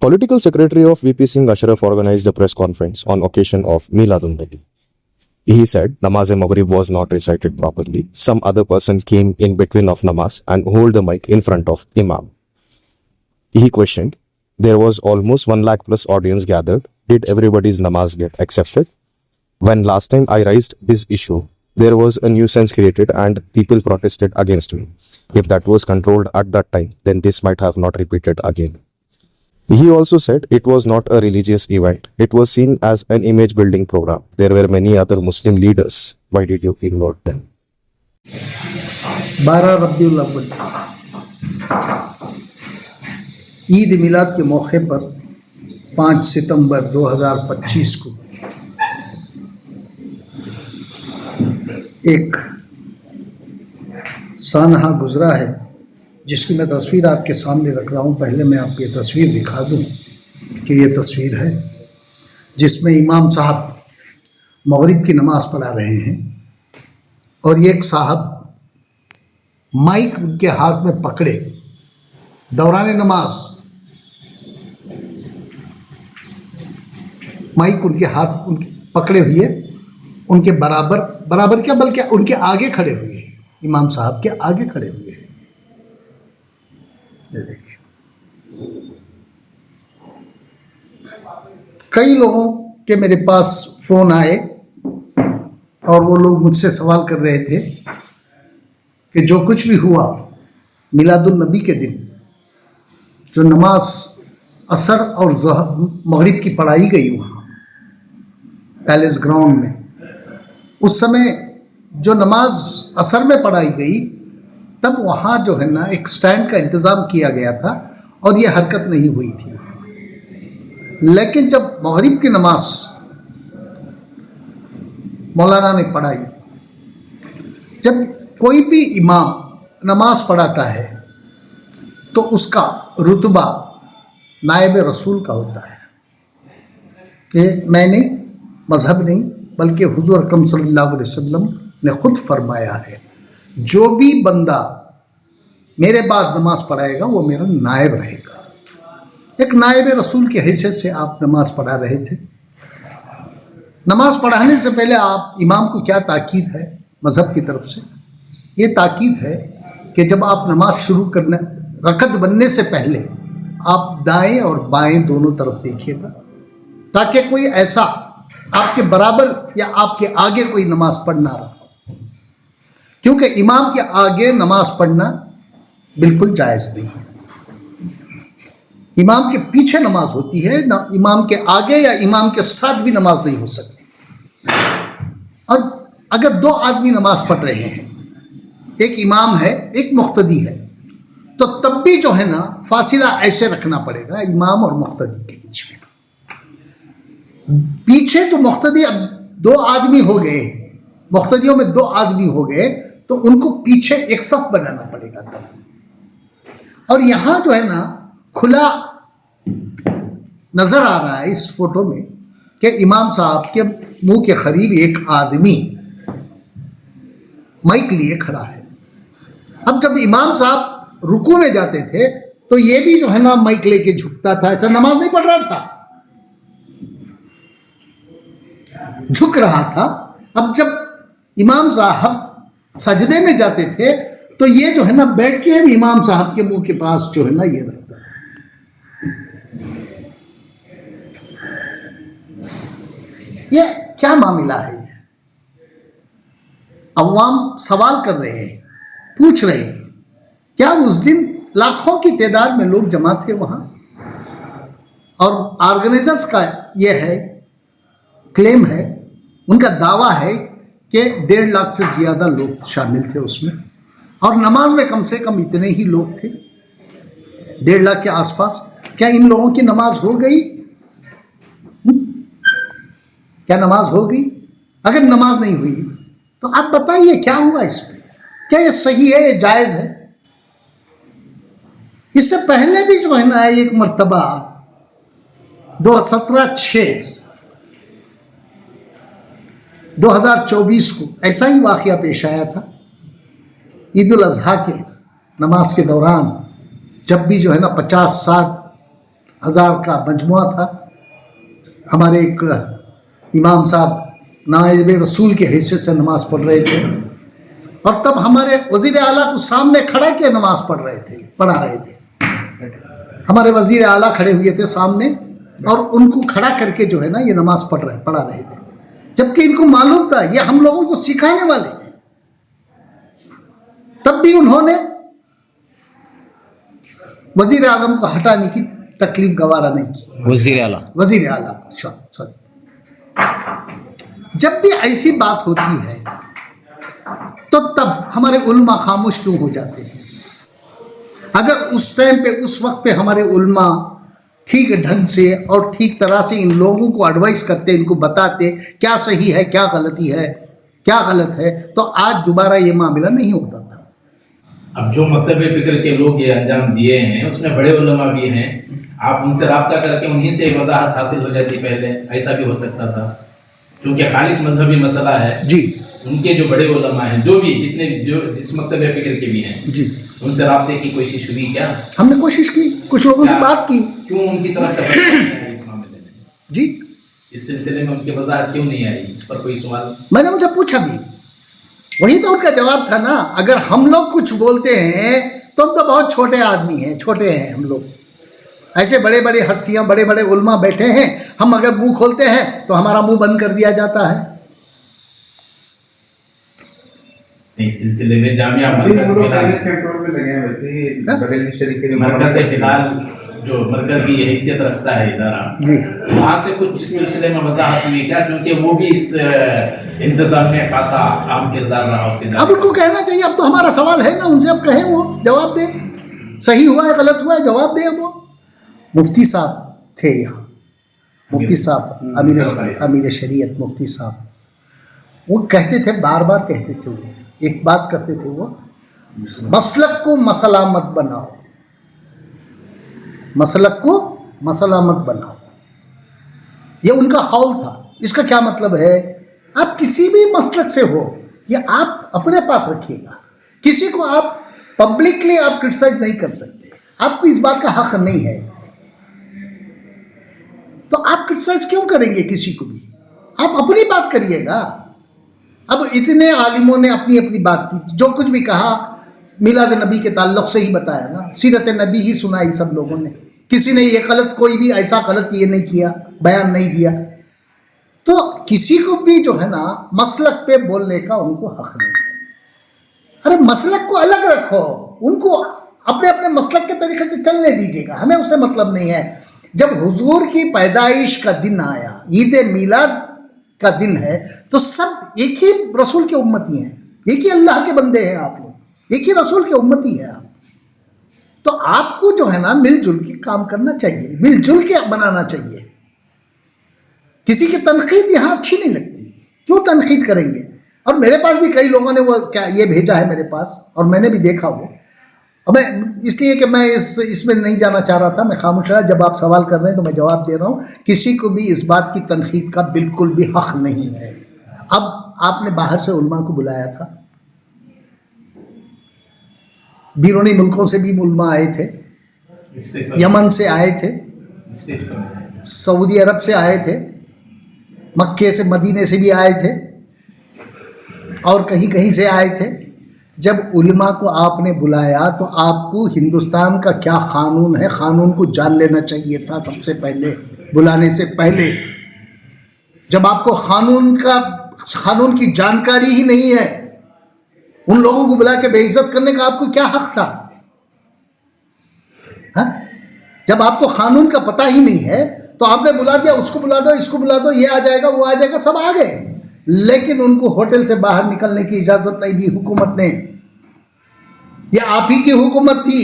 Political secretary of VP Singh Ashraf organized a press conference on occasion of Miladun Nabi. He said Namaz-e-Maghrib was not recited properly. Some other person came in between of Namaz and hold the mic in front of Imam. He questioned, there was almost 1 lakh plus audience gathered. Did everybody's Namaz get accepted? When last time I raised this issue, there was a nuisance created and people protested against me. If that was controlled at that time, then this might have not repeated again. He also said it was not a religious event. It was seen as an image building program. There were many other Muslim leaders. Why did you ignore them? 12 Rabiul अव्वल ईद मिलाद के मौके पर 5 सितंबर 2025 को एक सानहा गुजरा है, जिसकी मैं तस्वीर आपके सामने रख रहा हूँ। पहले मैं आपको ये तस्वीर दिखा दूँ कि ये तस्वीर है जिसमें इमाम साहब मगरिब की नमाज़ पढ़ा रहे हैं और एक साहब माइक उनके हाथ में पकड़े दौरान नमाज माइक उनके हाथ उनके पकड़े हुए उनके बराबर क्या बल्कि उनके आगे खड़े हुए हैं, इमाम साहब के आगे खड़े हुए हैं। ये देखिए, कई लोगों के मेरे पास फ़ोन आए और वो लोग मुझसे सवाल कर रहे थे कि जो कुछ भी हुआ मिलादुन नबी के दिन, जो नमाज असर और मगरिब की पढ़ाई गई वहाँ पैलेस ग्राउंड में, उस समय जो नमाज असर में पढ़ाई गई तब वहाँ जो है ना एक स्टैंड का इंतज़ाम किया गया था और ये हरकत नहीं हुई थी वहाँ। लेकिन जब मगरिब की नमाज मौलाना ने पढ़ाई, जब कोई भी इमाम नमाज पढ़ाता है तो उसका रुतबा नायब रसूल का होता है। कि मैं नहीं, मज़हब नहीं, बल्कि हुज़ूर अकरम सल्लल्लाहु अलैहि वसल्लम ने खुद फरमाया है, जो भी बंदा मेरे बाद नमाज पढ़ाएगा वो मेरा नायब रहेगा। एक नायब रसूल की हैसियत से आप नमाज पढ़ा रहे थे। नमाज पढ़ाने से पहले आप इमाम को क्या ताकीद है मज़हब की तरफ से? ये ताकीद है कि जब आप नमाज शुरू करने रकत बनने से पहले आप दाएं और बाएं दोनों तरफ देखिएगा, ताकि कोई ऐसा आपके बराबर या आपके आगे कोई नमाज पढ़ ना रहा, क्योंकि इमाम के आगे नमाज पढ़ना बिल्कुल जायज़ नहीं है। इमाम के पीछे नमाज होती है ना, इमाम के आगे या इमाम के साथ भी नमाज नहीं हो सकती। और अगर 2 आदमी नमाज पढ़ रहे हैं, एक इमाम है एक मुक्तदी है, तो तब भी जो है ना फासिला ऐसे रखना पड़ेगा इमाम और मुक्तदी के बीच में। पीछे जो मुक्तदी, अब 2 आदमी हो गए, मुक्तदियों में 2 आदमी हो गए, तो उनको पीछे एक सफ बनाना पड़ेगा तब। और यहाँ जो है ना खुला नजर आ रहा है इस फोटो में कि इमाम साहब के मुंह के करीब एक आदमी माइक लिए खड़ा है। अब जब इमाम साहब रुकू में जाते थे तो ये भी जो है ना माइक लेके झुकता था, ऐसा नमाज नहीं पढ़ रहा था, झुक रहा था। अब जब इमाम साहब सजदे में जाते थे तो ये जो है ना बैठ के इमाम साहब के मुंह के पास जो है ना ये रखता है। ये क्या मामला है? ये अवाम सवाल कर रहे हैं, पूछ रहे हैं, क्या उस दिन लाखों की तादाद में लोग जमा थे वहां? और ऑर्गेनाइजर्स का ये है क्लेम है, उनका दावा है कि 1.5 लाख से ज़्यादा लोग शामिल थे उसमें, और नमाज में कम से कम इतने ही लोग थे, 1.5 लाख के आसपास। क्या इन लोगों की नमाज हो गई? क्या नमाज हो गई? अगर नमाज नहीं हुई तो आप बताइए क्या हुआ इसमें? क्या ये सही है, ये जायज़ है? इससे पहले भी जो है ना एक मरतबा 2024 को ऐसा ही वाक़या पेश आया था। ईद उल अज़हा के नमाज के दौरान जब भी जो है ना 50-60 हजार का मजमुआ था। हमारे एक इमाम साहब नाइब रसूल के हैसियत से नमाज पढ़ रहे थे और तब हमारे वजीर आला को सामने खड़ा के नमाज पढ़ा रहे थे। हमारे वजीर आला खड़े हुए थे सामने और उनको खड़ा करके जो है ना ये नमाज पढ़ा रहे थे, जबकि इनको मालूम था ये हम लोगों को सिखाने वाले हैं। तब भी उन्होंने वजीर आजम को हटाने की तकलीफ गवारा नहीं की। वजीर आला सॉरी। जब भी ऐसी बात होती है तो तब हमारे उल्मा खामोश क्यों हो जाते हैं? अगर उस टाइम पे उस वक्त पे हमारे उल्मा ठीक ढंग से और ठीक तरह से इन लोगों को एडवाइस करते, इनको बताते क्या सही है क्या गलती है क्या गलत है, तो आज दोबारा ये मामला नहीं होता था। अब जो मकतब फिक्र के लोग ये अंजाम दिए हैं उसमें बड़े उलमा भी हैं, आप उनसे राब्ता करके उन्हीं से वजाहत हासिल हो जाती। पहले ऐसा भी हो सकता था, क्योंकि खालिस मजहबी मसला है जी। उनके जो बड़े उलमा हैं, जो भी जितने जो जिस मकतब फिक्र के भी हैं जी, उनसे राब्ते की कोशिश हुई क्या? हमने कोशिश की, कुछ लोगों से बात की। क्यों उनकी तरफ से इस मामले में जी, इस सिलसिले में उनकी वजाहत क्यों नहीं आई? इस पर कोई सवाल मैंने उनसे पूछा भी, वही तो उनका जवाब था ना। अगर हम लोग कुछ बोलते हैं तो हम तो बहुत छोटे आदमी हैं, छोटे हैं हम लोग। ऐसे बड़े बड़े हस्तियां बड़े बड़े उल्मा बैठे हैं, हम अगर मुंह खोलते हैं तो हमारा मुंह बंद कर दिया जाता है। इस सिलसिले में जामिया मरकज फिलहाल जो मरकज की हैसियत रखता है इदारा, वहाँ से कुछ इस सिलसिले में वजाहत हुई क्या? क्योंकि वो भी इस इंतजाम में खासा अहम किरदार रहा उससे। अब उनको कहना चाहिए, अब तो हमारा सवाल है ना उनसे, अब कहें वो जवाब दें, सही हुआ है गलत हुआ है जवाब दें। अब वो मुफ्ती साहब थे यहाँ, मुफ्ती साहब अमीर शरीयत मुफ्ती साहब, वो कहते थे, बार बार कहते थे, वो एक बात करते थे, वो मसलक को मसला मत बनाओ, मसलक को मसला मत बनाओ। ये उनका कौल था। इसका क्या मतलब है? आप किसी भी मसलक से हो, ये आप अपने पास रखिएगा, किसी को आप पब्लिकली आप क्रिटिसाइज नहीं कर सकते, आपको इस बात का हक नहीं है। तो आप क्रिटिसाइज क्यों करेंगे किसी को भी? आप अपनी बात करिएगा। अब इतने आलिमों ने अपनी अपनी बात की, जो कुछ भी कहा मिलाद नबी के ताल्लुक से ही बताया ना, सीरत नबी ही सुनाई सब लोगों ने। किसी ने ये गलत, कोई भी ऐसा गलत ये नहीं किया, बयान नहीं दिया। तो किसी को भी जो है ना मसलक पे बोलने का उनको हक नहीं है। अरे मसलक को अलग रखो, उनको अपने अपने मसलक के तरीके से चलने दीजिएगा, हमें उससे मतलब नहीं है। जब हुजूर की पैदाइश का दिन आया, ईद मिलाद का दिन है, तो सब एक ही रसूल के उम्मती हैं, एक ही अल्लाह के बंदे हैं आप लोग, एक ही रसूल के उम्मती हैं आप। तो आपको जो है ना मिलजुल के काम करना चाहिए, मिलजुल के बनाना चाहिए। किसी की तनकीद यहाँ अच्छी नहीं लगती, क्यों तनकीद करेंगे? और मेरे पास भी कई लोगों ने वो क्या ये भेजा है मेरे पास, और मैंने भी देखा वो। अब मैं इसलिए कि मैं इसमें नहीं जाना चाह रहा था, मैं खामोश रहा। जब आप सवाल कर रहे हैं तो मैं जवाब दे रहा हूँ। किसी को भी इस बात की तनकीद का बिल्कुल भी हक नहीं है। अब आपने बाहर से उल्मा को बुलाया था, बैरूनी मुल्कों से भी उल्मा आए थे, यमन से आए थे, सऊदी अरब से आए थे, मक्के से मदीने से भी आए थे, और कहीं कहीं से आए थे। जब उलमा को आपने बुलाया तो आपको हिंदुस्तान का क्या कानून है, कानून को जान लेना चाहिए था सबसे पहले, बुलाने से पहले। जब आपको कानून की जानकारी ही नहीं है, उन लोगों को बुला के बेइज्जत करने का आपको क्या हक था? हा? जब आपको कानून का पता ही नहीं है तो आपने बुला दिया, उसको बुला दो, इसको बुला दो, ये आ जाएगा, वो आ जाएगा, सब आ गए। लेकिन उनको होटल से बाहर निकलने की इजाजत नहीं दी हुकूमत ने। ये आप ही की हुकूमत थी।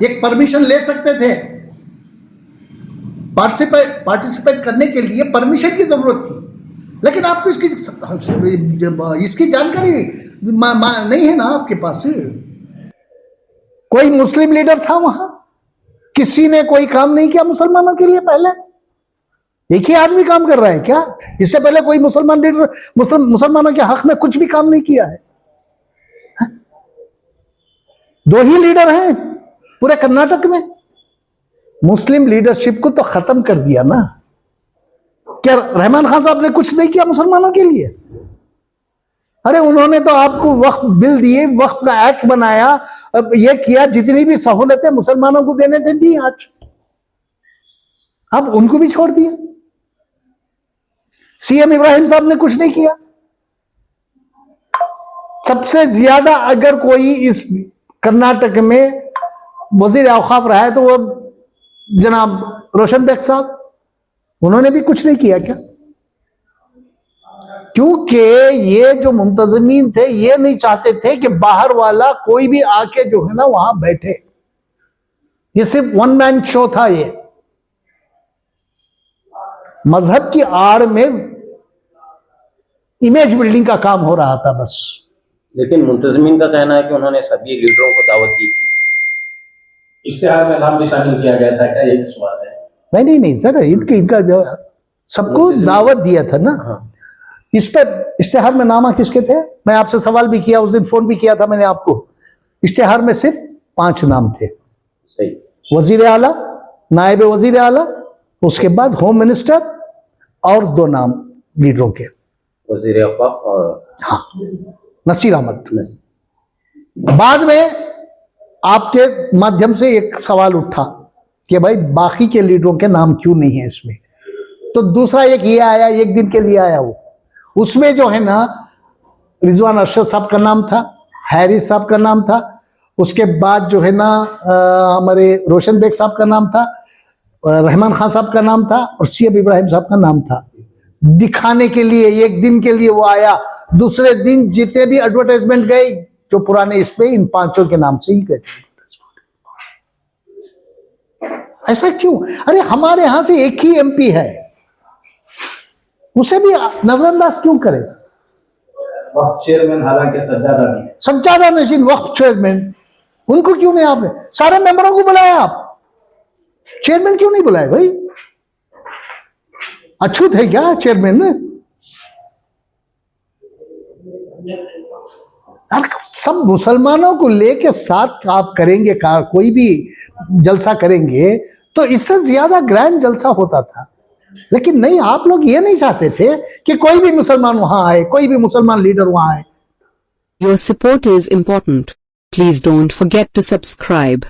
एक परमिशन ले सकते थे, पार्टिसिपेट करने के लिए परमिशन की जरूरत थी, लेकिन आपको इसकी जानकारी नहीं है ना आपके पास। कोई मुस्लिम लीडर था वहां, किसी ने कोई काम नहीं किया मुसलमानों के लिए? पहले एक ही आदमी काम कर रहा है क्या? इससे पहले कोई मुसलमान लीडर मुसलमानों के हक में कुछ भी काम नहीं किया है? दो ही लीडर हैं, पूरे कर्नाटक में मुस्लिम लीडरशिप को तो खत्म कर दिया ना। क्या रहमान खान साहब ने कुछ नहीं किया मुसलमानों के लिए? अरे उन्होंने तो आपको वक्फ बिल दिए, वक्फ का एक्ट बनाया, अब ये किया, जितनी भी सहूलतें मुसलमानों को देने थे दी, आज अब उनको भी छोड़ दिया। सीएम इब्राहिम साहब ने कुछ नहीं किया। सबसे ज्यादा अगर कोई इस कर्नाटक में वजीर औकाफ रहा है तो वो जनाब रोशन बेग साहब, उन्होंने भी कुछ नहीं किया क्या? क्योंकि ये जो मुंतजमीन थे ये नहीं चाहते थे कि बाहर वाला कोई भी आके जो है ना वहां बैठे। ये सिर्फ वन मैन शो था। ये मजहब की आड़ में इमेज बिल्डिंग का काम हो रहा था बस। लेकिन मुंतजमीन का कहना है कि उन्होंने सभी लीडरों को दावत दी थी। इश्तिहार में नाम भी शामिल किया गया था क्या, ये सवाल है? नहीं सर, इनका जो सबको दावत दिया था ना। हाँ। इस पर इश्तिहार में नामा किसके थे? मैं आपसे सवाल भी किया, उस दिन फोन भी किया था मैंने आपको। इश्तिहार में सिर्फ 5 नाम थे। सही। वजीर आला, नायब वजीर आला, उसके बाद होम मिनिस्टर और 2 नाम लीडरों के, वजीर औकाफ और हाँ नसीर अहमद। बाद में आपके माध्यम से एक सवाल उठा कि भाई बाकी के लीडरों के नाम क्यों नहीं है इसमें। तो दूसरा एक ये आया, एक दिन के लिए आया वो, उसमें जो है ना रिजवान अरशद साहब का नाम था, हैरिस साहब का नाम था, उसके बाद जो है ना हमारे रोशन बेग साहब का नाम था, रहमान खान साहब का नाम था और सीएम इब्राहिम साहब का नाम था। दिखाने के लिए एक दिन के लिए वो आया, दूसरे दिन जितने भी एडवर्टाइजमेंट गए जो पुराने इस पे, इन 5 के नाम से ही गए। ऐसा क्यों? अरे हमारे यहां से एक ही एमपी है, उसे भी नजरअंदाज क्यों करें? वक्फ चेयरमैन हालांकि सज्जादा भी है, सज्जादा नशीन वक्फ चेयरमैन, उनको क्यों नहीं आपने सारे मेंबरों को बुलाया? आप चेयरमैन क्यों नहीं बुलाए भाई? अछूत है क्या चेयरमैन ने? सब मुसलमानों को लेके साथ आप करेंगे कोई भी जलसा करेंगे तो इससे ज्यादा ग्रैंड जलसा होता था। लेकिन नहीं, आप लोग ये नहीं चाहते थे कि कोई भी मुसलमान वहां आए, कोई भी मुसलमान लीडर वहां आए। Your support is important. Please don't forget to subscribe.